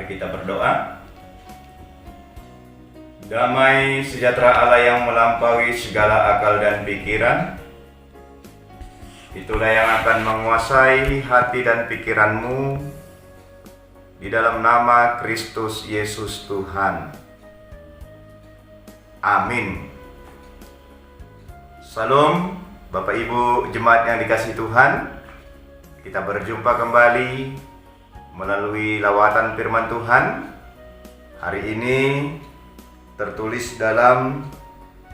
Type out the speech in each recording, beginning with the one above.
Mari kita berdoa. Damai sejahtera Allah yang melampaui segala akal dan pikiran, itulah yang akan menguasai hati dan pikiranmu di dalam nama Kristus Yesus Tuhan. Amin. Salam Bapak Ibu jemaat yang dikasihi Tuhan. Kita berjumpa kembali melalui lawatan firman Tuhan. Hari ini tertulis dalam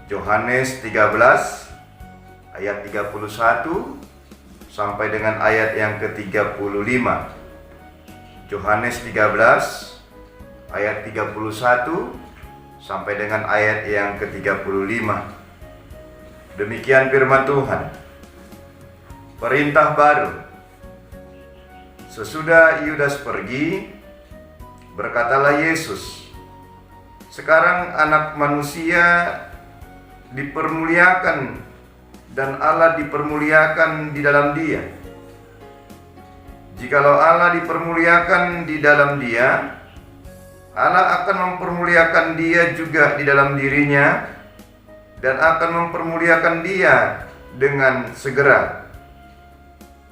Yohanes 13 ayat 31 sampai dengan ayat yang ke-35. Yohanes 13 ayat 31 sampai dengan ayat yang ke-35. Demikian firman Tuhan. Perintah baru. Sesudah Yudas pergi, berkatalah Yesus, sekarang anak manusia dipermuliakan dan Allah dipermuliakan di dalam dia. Jikalau Allah dipermuliakan di dalam dia, Allah akan mempermuliakan dia juga di dalam dirinya dan akan mempermuliakan dia dengan segera.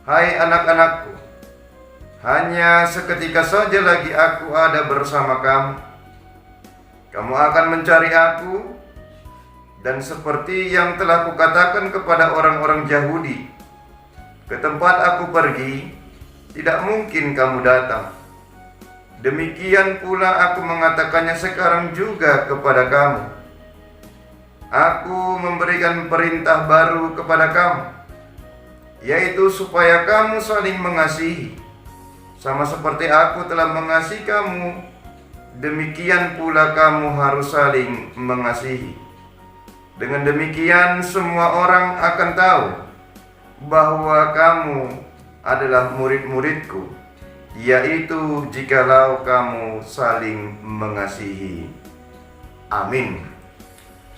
Hai anak-anakku, hanya seketika saja lagi aku ada bersama kamu. Kamu akan mencari aku, dan seperti yang telah kukatakan kepada orang-orang Yahudi, ke tempat aku pergi, tidak mungkin kamu datang. Demikian pula aku mengatakannya sekarang juga kepada kamu. Aku memberikan perintah baru kepada kamu, yaitu supaya kamu saling mengasihi. Sama seperti aku telah mengasihi kamu, demikian pula kamu harus saling mengasihi. Dengan demikian semua orang akan tahu bahwa kamu adalah murid-muridku, yaitu jikalau kamu saling mengasihi. Amin.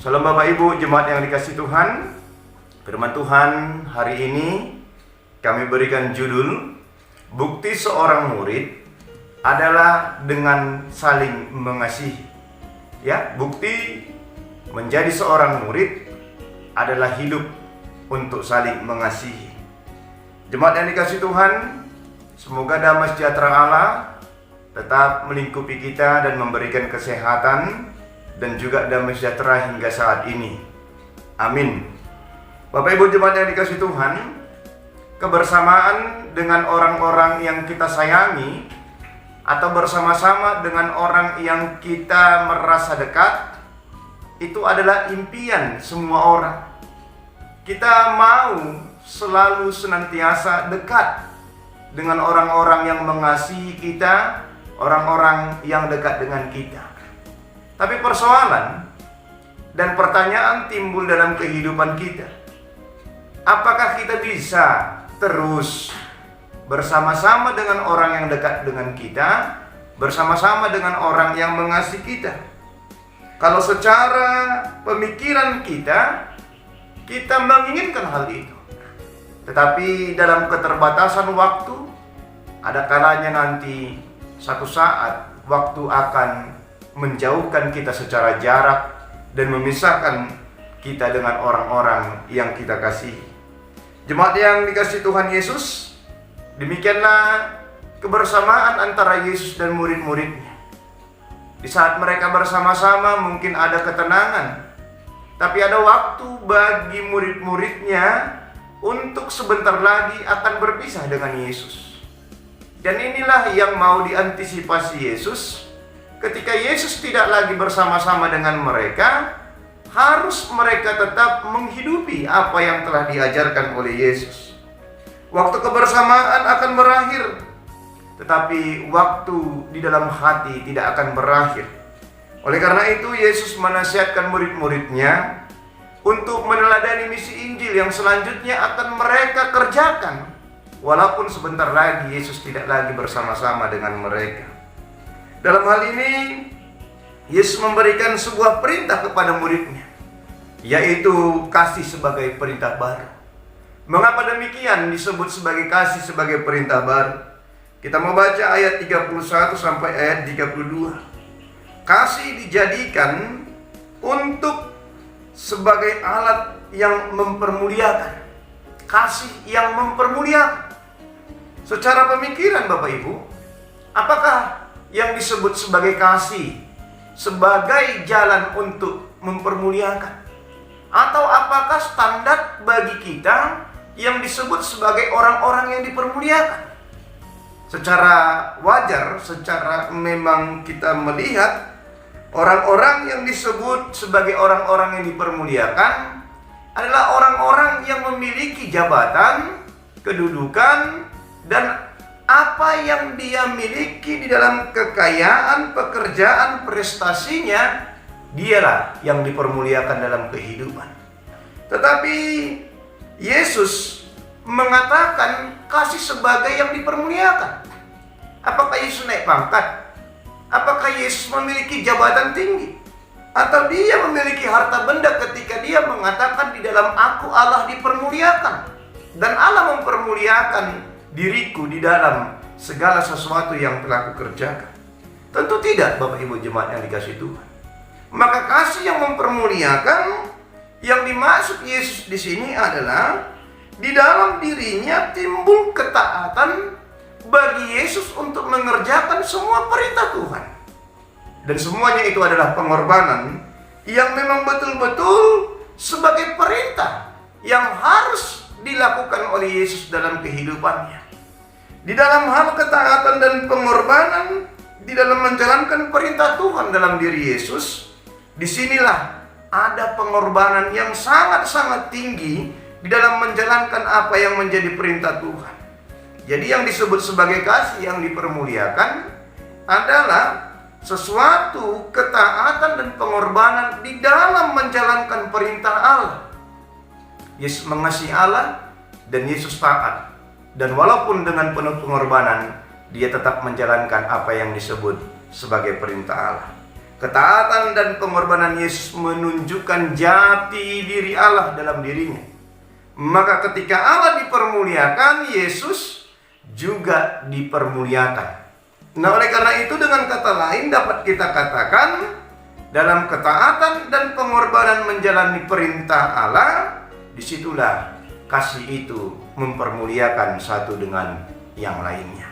Salam Bapak Ibu jemaat yang dikasihi Tuhan. Firman Tuhan hari ini kami berikan judul, bukti seorang murid adalah dengan saling mengasihi. Ya, bukti menjadi seorang murid adalah hidup untuk saling mengasihi. Jemaat yang dikasihi Tuhan, semoga damai sejahtera Allah tetap melingkupi kita dan memberikan kesehatan dan juga damai sejahtera hingga saat ini. Amin. Bapak Ibu jemaat yang dikasihi Tuhan, kebersamaan dengan orang-orang yang kita sayangi atau bersama-sama dengan orang yang kita merasa dekat, itu adalah impian semua orang. Kita mau selalu senantiasa dekat dengan orang-orang yang mengasihi kita, orang-orang yang dekat dengan kita. Tapi persoalan dan pertanyaan timbul dalam kehidupan kita. Apakah kita bisa terus bersama-sama dengan orang yang dekat dengan kita, bersama-sama dengan orang yang mengasihi kita? Kalau secara pemikiran kita menginginkan hal itu, tetapi dalam keterbatasan waktu, ada kalanya nanti satu saat waktu akan menjauhkan kita secara jarak dan memisahkan kita dengan orang-orang yang kita kasihi. Jemaat yang dikasihi Tuhan Yesus, demikianlah kebersamaan antara Yesus dan murid-muridnya. Di saat mereka bersama-sama mungkin ada ketenangan, tapi ada waktu bagi murid-muridnya untuk sebentar lagi akan berpisah dengan Yesus. Dan inilah yang mau diantisipasi Yesus. Ketika Yesus tidak lagi bersama-sama dengan mereka, harus mereka tetap menghidupi apa yang telah diajarkan oleh Yesus. Waktu kebersamaan akan berakhir, tetapi waktu di dalam hati tidak akan berakhir. Oleh karena itu Yesus menasihatkan murid-muridnya untuk meneladani misi Injil yang selanjutnya akan mereka kerjakan, walaupun sebentar lagi Yesus tidak lagi bersama-sama dengan mereka. Dalam hal ini Yesus memberikan sebuah perintah kepada muridnya, yaitu kasih sebagai perintah baru. Mengapa demikian disebut sebagai kasih sebagai perintah baru? Kita mau baca ayat 31 sampai ayat 32. Kasih dijadikan untuk sebagai alat yang mempermuliakan. Kasih yang mempermuliakan. Secara pemikiran Bapak Ibu, apakah yang disebut sebagai kasih sebagai jalan untuk mempermuliakan? Atau apakah standar bagi kita yang disebut sebagai orang-orang yang dipermuliakan? Secara wajar, secara memang kita melihat orang-orang yang disebut sebagai orang-orang yang dipermuliakan adalah orang-orang yang memiliki jabatan, kedudukan, dan apa yang dia miliki di dalam kekayaan, pekerjaan, prestasinya, dialah yang dipermuliakan dalam kehidupan. Tetapi Yesus mengatakan kasih sebagai yang dipermuliakan. Apakah Yesus naik pangkat? Apakah Yesus memiliki jabatan tinggi? Atau dia memiliki harta benda ketika dia mengatakan di dalam aku Allah dipermuliakan, dan Allah mempermuliakan diriku di dalam segala sesuatu yang telah kukerjakan? Tentu tidak, Bapak Ibu jemaat yang dikasihi Tuhan. Maka kasih yang mempermuliakan yang dimaksud Yesus di sini adalah di dalam dirinya timbul ketaatan bagi Yesus untuk mengerjakan semua perintah Tuhan. Dan semuanya itu adalah pengorbanan yang memang betul-betul sebagai perintah yang harus dilakukan oleh Yesus dalam kehidupannya. Di dalam hal ketaatan dan pengorbanan, di dalam menjalankan perintah Tuhan dalam diri Yesus, disinilah ada pengorbanan yang sangat-sangat tinggi di dalam menjalankan apa yang menjadi perintah Tuhan. Jadi yang disebut sebagai kasih yang dipermuliakan adalah sesuatu ketaatan dan pengorbanan di dalam menjalankan perintah Allah. Yesus mengasihi Allah dan Yesus taat. Dan walaupun dengan penuh pengorbanan, dia tetap menjalankan apa yang disebut sebagai perintah Allah. Ketaatan dan pengorbanan Yesus menunjukkan jati diri Allah dalam dirinya. Maka ketika Allah dipermuliakan, Yesus juga dipermuliakan. Nah, oleh karena itu dengan kata lain dapat kita katakan dalam ketaatan dan pengorbanan menjalani perintah Allah, disitulah kasih itu mempermuliakan satu dengan yang lainnya.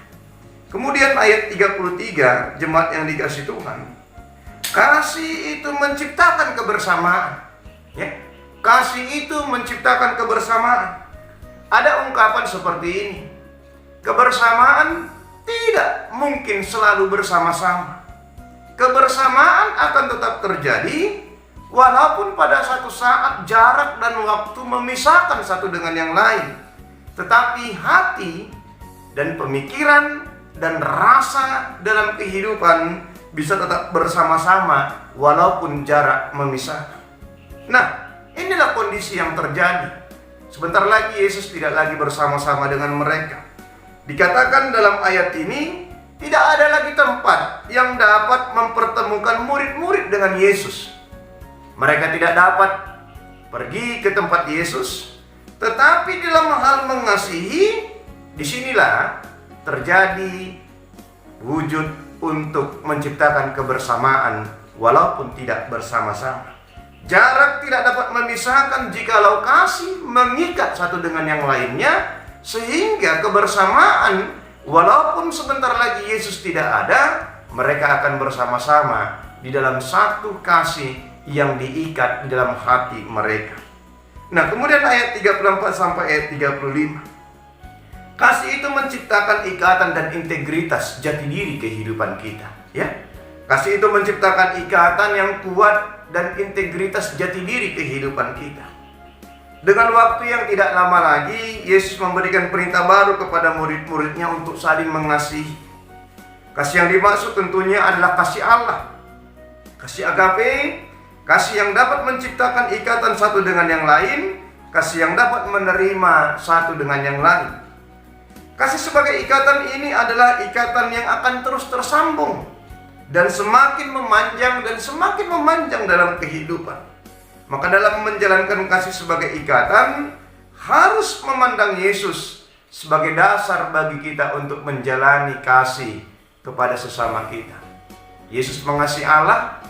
Kemudian ayat 33, jemaat yang dikasihi Tuhan, kasih itu menciptakan kebersamaan. Ya, kasih itu menciptakan kebersamaan. Ada ungkapan seperti ini, kebersamaan tidak mungkin selalu bersama-sama. Kebersamaan akan tetap terjadi walaupun pada satu saat jarak dan waktu memisahkan satu dengan yang lain. Tetapi hati dan pemikiran dan rasa dalam kehidupan bisa tetap bersama-sama walaupun jarak memisahkan. Nah, inilah kondisi yang terjadi. Sebentar lagi Yesus tidak lagi bersama-sama dengan mereka. Dikatakan dalam ayat ini, tidak ada lagi tempat yang dapat mempertemukan murid-murid dengan Yesus. Mereka tidak dapat pergi ke tempat Yesus, tetapi dalam hal mengasihi, disinilah terjadi wujud untuk menciptakan kebersamaan walaupun tidak bersama-sama. Jarak tidak dapat memisahkan jikalau kasih mengikat satu dengan yang lainnya, sehingga kebersamaan walaupun sebentar lagi Yesus tidak ada, mereka akan bersama-sama di dalam satu kasih yang diikat di dalam hati mereka. Nah, kemudian ayat 34 sampai ayat 35. Kasih itu menciptakan ikatan dan integritas jati diri kehidupan kita, ya. Kasih itu menciptakan ikatan yang kuat dan integritas jati diri kehidupan kita. Dengan waktu yang tidak lama lagi, Yesus memberikan perintah baru kepada murid-muridnya untuk saling mengasihi. Kasih yang dimaksud tentunya adalah kasih Allah, kasih agape, kasih yang dapat menciptakan ikatan satu dengan yang lain, kasih yang dapat menerima satu dengan yang lain. Kasih sebagai ikatan ini adalah ikatan yang akan terus tersambung dan semakin memanjang dalam kehidupan. Maka dalam menjalankan kasih sebagai ikatan, harus memandang Yesus sebagai dasar bagi kita untuk menjalani kasih kepada sesama kita. Yesus mengasihi Allah,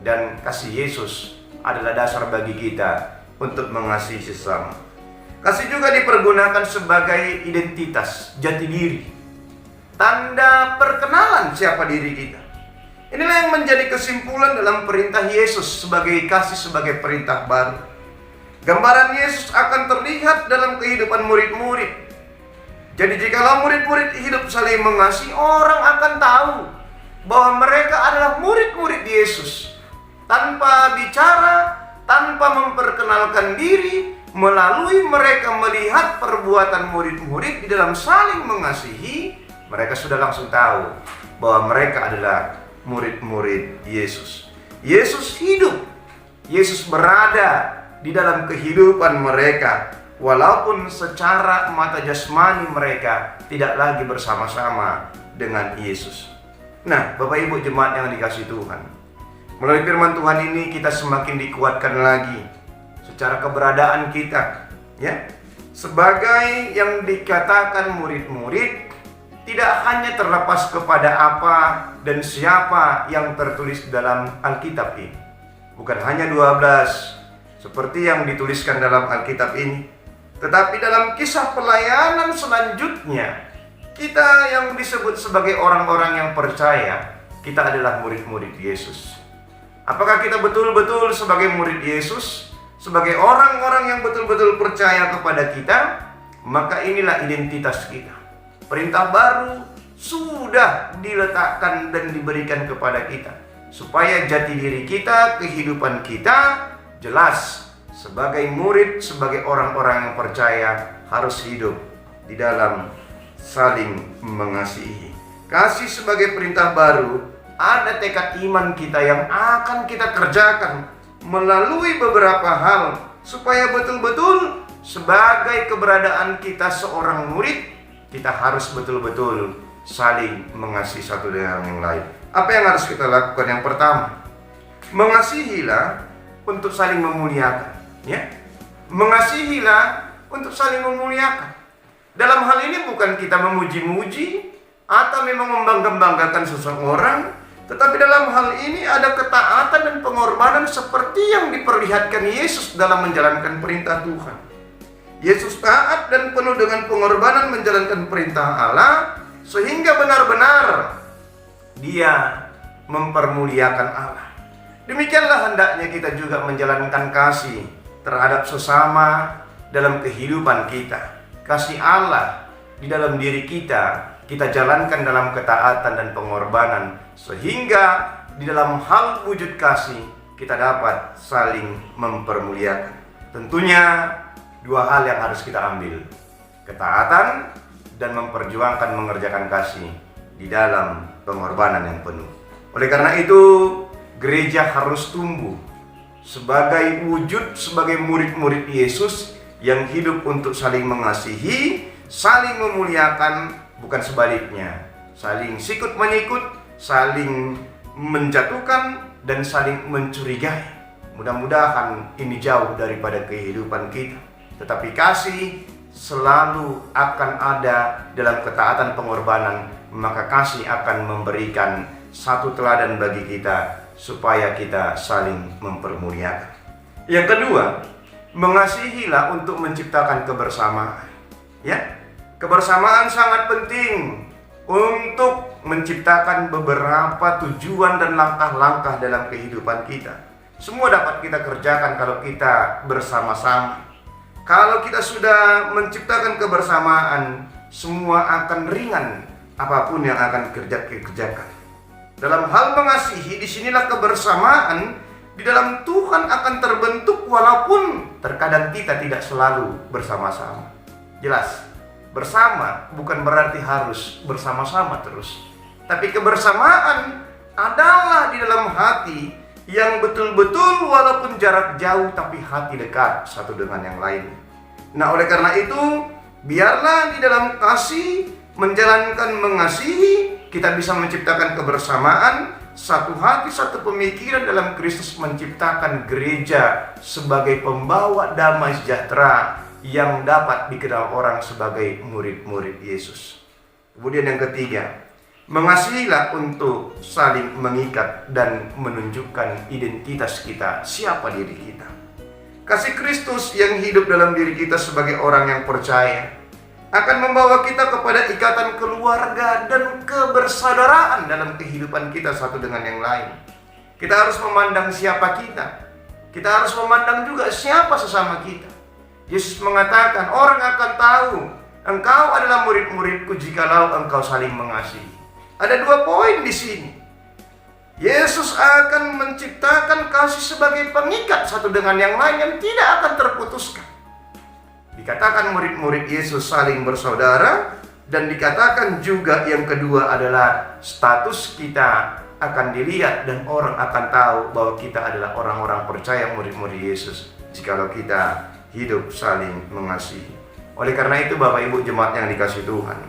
dan kasih Yesus adalah dasar bagi kita untuk mengasihi sesama. Kasih juga dipergunakan sebagai identitas, jati diri, tanda perkenalan siapa diri kita. Inilah yang menjadi kesimpulan dalam perintah Yesus sebagai kasih sebagai perintah baru. Gambaran Yesus akan terlihat dalam kehidupan murid-murid. Jadi jikalau murid-murid hidup saling mengasihi, orang akan tahu bahwa mereka adalah murid-murid Yesus. Tanpa bicara, tanpa memperkenalkan diri, melalui mereka melihat perbuatan murid-murid di dalam saling mengasihi, mereka sudah langsung tahu bahwa mereka adalah murid-murid Yesus. Yesus hidup, Yesus berada di dalam kehidupan mereka, walaupun secara mata jasmani mereka tidak lagi bersama-sama dengan Yesus. Nah, Bapak Ibu jemaat yang dikasihi Tuhan, melalui firman Tuhan ini kita semakin dikuatkan lagi secara keberadaan kita, ya, sebagai yang dikatakan murid-murid. Tidak hanya terlepas kepada apa dan siapa yang tertulis dalam Alkitab ini. Bukan hanya 12 seperti yang dituliskan dalam Alkitab ini, tetapi dalam kisah pelayanan selanjutnya, kita yang disebut sebagai orang-orang yang percaya, kita adalah murid-murid Yesus. Apakah kita betul-betul sebagai murid Yesus, sebagai orang-orang yang betul-betul percaya kepada kita? Maka inilah identitas kita. Perintah baru sudah diletakkan dan diberikan kepada kita, supaya jati diri kita, kehidupan kita jelas. Sebagai murid, sebagai orang-orang yang percaya, harus hidup di dalam saling mengasihi. Kasih sebagai perintah baru, ada tekad iman kita yang akan kita kerjakan melalui beberapa hal, supaya betul-betul sebagai keberadaan kita seorang murid, kita harus betul-betul saling mengasihi satu dengan yang lain. Apa yang harus kita lakukan? Yang pertama, mengasihilah untuk saling memuliakan, ya. Mengasihilah untuk saling memuliakan. Dalam hal ini bukan kita memuji-muji atau memang membangga-banggakan seseorang, tetapi dalam hal ini ada ketaatan dan pengorbanan seperti yang diperlihatkan Yesus dalam menjalankan perintah Tuhan. Yesus taat dan penuh dengan pengorbanan menjalankan perintah Allah, sehingga benar-benar Dia mempermuliakan Allah. Demikianlah hendaknya kita juga menjalankan kasih terhadap sesama dalam kehidupan kita. Kasih Allah di dalam diri kita, kita jalankan dalam ketaatan dan pengorbanan, sehingga di dalam hal wujud kasih kita dapat saling mempermuliakan. Tentunya dua hal yang harus kita ambil, ketaatan dan memperjuangkan mengerjakan kasih di dalam pengorbanan yang penuh. Oleh karena itu, gereja harus tumbuh sebagai wujud, sebagai murid-murid Yesus yang hidup untuk saling mengasihi, saling memuliakan, bukan sebaliknya, saling sikut menyikut, saling menjatuhkan, dan saling mencurigai. Mudah-mudahan ini jauh daripada kehidupan kita. Tetapi kasih selalu akan ada dalam ketaatan pengorbanan, maka kasih akan memberikan satu teladan bagi kita supaya kita saling mempermuliakan. Yang kedua, mengasihilah untuk menciptakan kebersamaan. Ya, kebersamaan sangat penting untuk menciptakan beberapa tujuan dan langkah-langkah dalam kehidupan kita. Semua dapat kita kerjakan kalau kita bersama-sama. Kalau kita sudah menciptakan kebersamaan, semua akan ringan apapun yang akan kita kerjakan. Dalam hal mengasihi, disinilah kebersamaan di dalam Tuhan akan terbentuk, walaupun terkadang kita tidak selalu bersama-sama. Jelas, bersama bukan berarti harus bersama-sama terus. Tapi kebersamaan adalah di dalam hati yang betul-betul walaupun jarak jauh tapi hati dekat satu dengan yang lain. Nah, oleh karena itu, biarlah di dalam kasih, menjalankan mengasihi, kita bisa menciptakan kebersamaan, satu hati, satu pemikiran dalam Kristus, menciptakan gereja sebagai pembawa damai sejahtera yang dapat dikenal orang sebagai murid-murid Yesus. Kemudian yang ketiga, mengasihilah untuk saling mengikat dan menunjukkan identitas kita, siapa diri kita. Kasih Kristus yang hidup dalam diri kita sebagai orang yang percaya akan membawa kita kepada ikatan keluarga dan kebersaudaraan dalam kehidupan kita satu dengan yang lain. Kita harus memandang siapa kita. Kita harus memandang juga siapa sesama kita. Yesus mengatakan, orang akan tahu engkau adalah murid-muridku jikalau engkau saling mengasihi. Ada 2 poin di sini. Yesus akan menciptakan kasih sebagai pengikat satu dengan yang lain yang tidak akan terputuskan. Dikatakan murid-murid Yesus saling bersaudara, dan dikatakan juga yang kedua adalah status kita akan dilihat dan orang akan tahu bahwa kita adalah orang-orang percaya murid-murid Yesus jikalau kita hidup saling mengasihi. Oleh karena itu Bapak Ibu jemaat yang dikasihi Tuhan,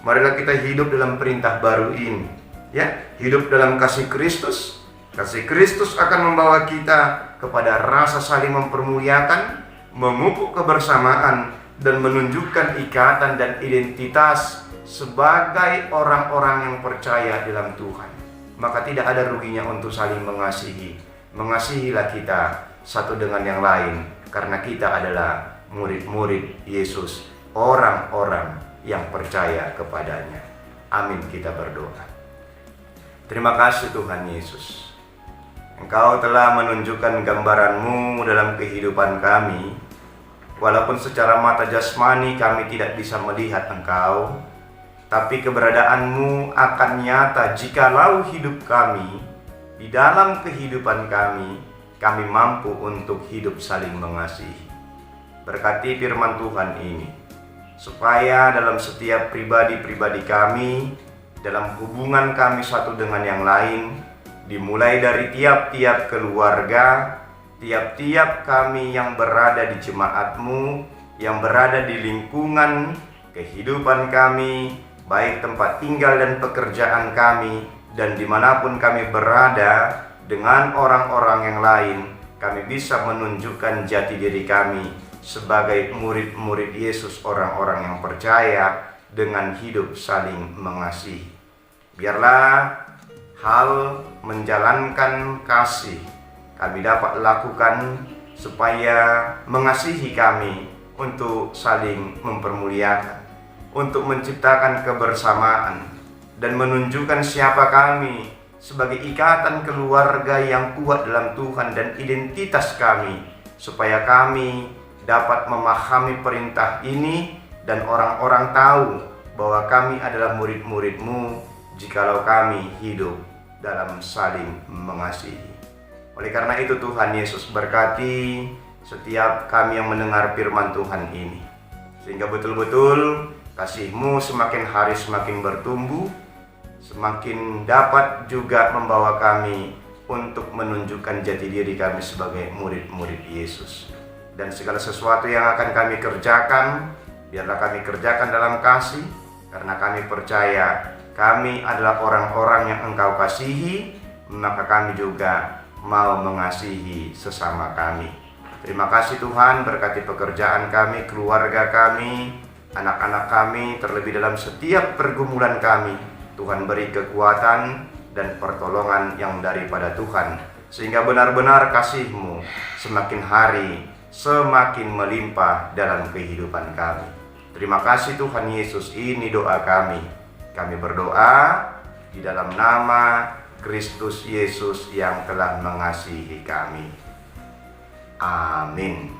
marilah kita hidup dalam perintah baru ini, ya, hidup dalam kasih Kristus. Kasih Kristus akan membawa kita kepada rasa saling mempermuliakan, memupuk kebersamaan, dan menunjukkan ikatan dan identitas sebagai orang-orang yang percaya dalam Tuhan. Maka tidak ada ruginya untuk saling mengasihi. Mengasihilah kita satu dengan yang lain, karena kita adalah murid-murid Yesus, orang-orang yang percaya kepadanya. Amin, kita berdoa. Terima kasih Tuhan Yesus, Engkau telah menunjukkan gambaran-Mu dalam kehidupan kami. Walaupun secara mata jasmani kami tidak bisa melihat Engkau, tapi keberadaan-Mu akan nyata jikalau hidup kami, di dalam kehidupan kami mampu untuk hidup saling mengasihi. Berkati firman Tuhan ini, supaya dalam setiap pribadi-pribadi kami, dalam hubungan kami satu dengan yang lain, dimulai dari tiap-tiap keluarga, tiap-tiap kami yang berada di jemaat-Mu, yang berada di lingkungan kehidupan kami, baik tempat tinggal dan pekerjaan kami, dan dimanapun kami berada dengan orang-orang yang lain, kami bisa menunjukkan jati diri kami sebagai murid-murid Yesus, orang-orang yang percaya dengan hidup saling mengasihi. Biarlah hal menjalankan kasih kami dapat lakukan supaya mengasihi kami untuk saling mempermuliakan, untuk menciptakan kebersamaan dan menunjukkan siapa kami sebagai ikatan keluarga yang kuat dalam Tuhan dan identitas kami, supaya kami dapat memahami perintah ini dan orang-orang tahu bahwa kami adalah murid-murid-Mu jikalau kami hidup dalam saling mengasihi. Oleh karena itu Tuhan Yesus berkati setiap kami yang mendengar firman Tuhan ini, sehingga betul-betul kasih-Mu semakin hari semakin bertumbuh, semakin dapat juga membawa kami untuk menunjukkan jati diri kami sebagai murid-murid Yesus. Dan segala sesuatu yang akan kami kerjakan, biarlah kami kerjakan dalam kasih, karena kami percaya kami adalah orang-orang yang Engkau kasihi, maka kami juga mau mengasihi sesama kami. Terima kasih Tuhan, berkati pekerjaan kami, keluarga kami, anak-anak kami, terlebih dalam setiap pergumulan kami. Tuhan beri kekuatan dan pertolongan yang daripada Tuhan, sehingga benar-benar kasih-Mu semakin hari semakin melimpah dalam kehidupan kami. Terima kasih Tuhan Yesus, ini doa kami. Kami berdoa di dalam nama Kristus Yesus yang telah mengasihi kami. Amin.